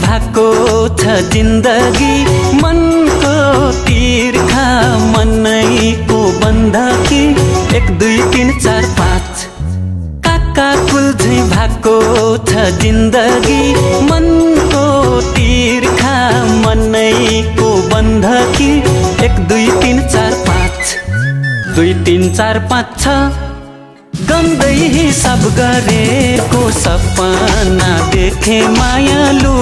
भएको छ जिन्दगी मनको तिर्खा मनैको बन्दकी 1 2 3 4 5 काका कुल्झै भएको छ जिन्दगी मनको तिर्खा मनैको बन्दकी 1 2 3 4 5 2 3 4 5 6 गन्दै हिसाब गरेको सपना देखे मायालु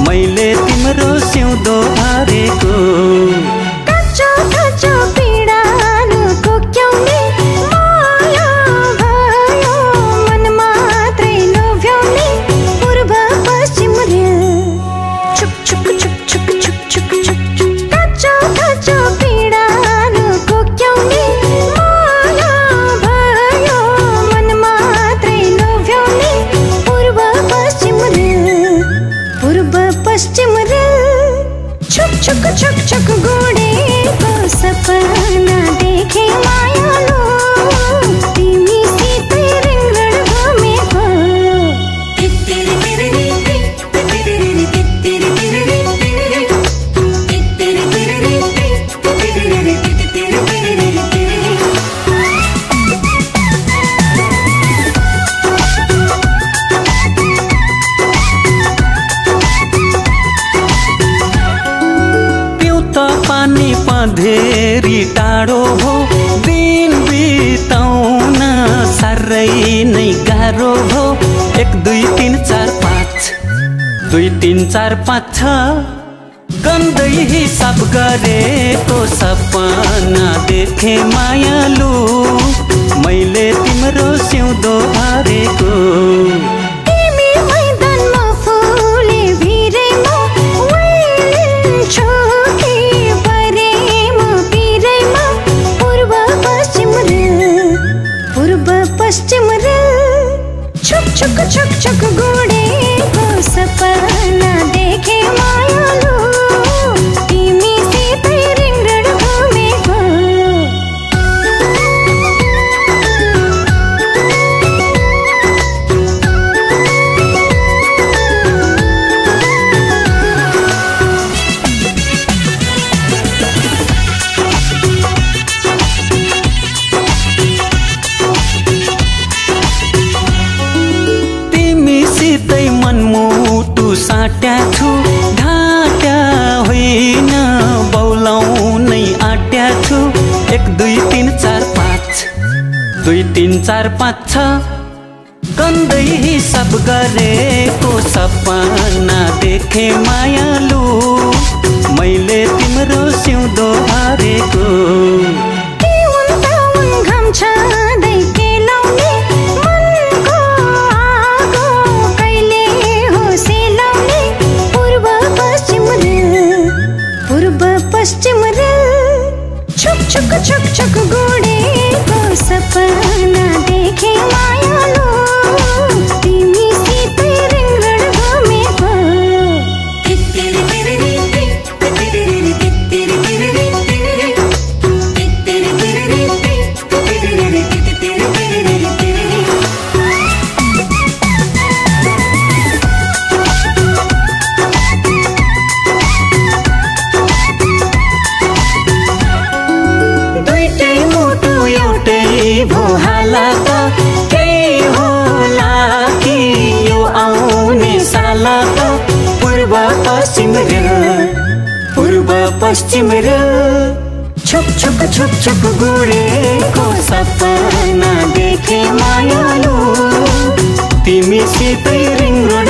मैले तिम्रो सिउँदो भरेको कच्चो कच्चो पीडानु कोक्याउने माया भयो मन मात्रै लोभ्याउने पूर्व पश्चिम रेल छुक छुक छुक छुक छुक छुक छुक कच्चो कच्चो पीडानु कोक्याउने पश्चिम रेल छुक छुक छुक छुक गुडेको सपना देखे मायालु तिमीसितै रिङरङ घुमेको पानी पँधेरी टाढो हो दिन बिताउन साह्रै नै गाह्रो हो 1 2 3 4 5 2 3 4 5 6 गन्दै हिसाब गरेको सपना देखे मायालु मैले तिम्रो सिउँदो भरेको पश्चिम रेल छुक छुक छुक छुक गुडेको सपना देखे मायालु तिमीसितै रिङरङ घुमेको मनमुटु साट्या छु ढाट्या होइन बौलाउनै आट्या छु 1 2 3 4 5 2 3 4 5 6 गन्दै हिसाब गरेको सपना देखे मायालु मैले तिम्रो सिउँदो भरेको घाम छँदै केलाउने मनको आगो कहिले हो सेलाउने पूर्व पश्चिम रेल छुक छुक छुक छुक गुडेको सपना देखे मायालु तिमीसितै रिङरङ घुमेको भो हाला त केही होला कि यो आउने साला त पूर्व पश्चिम रेल छुक छुक छुक छुक गुडेको सपना देखे मायालु तिमीसितै रिङरङ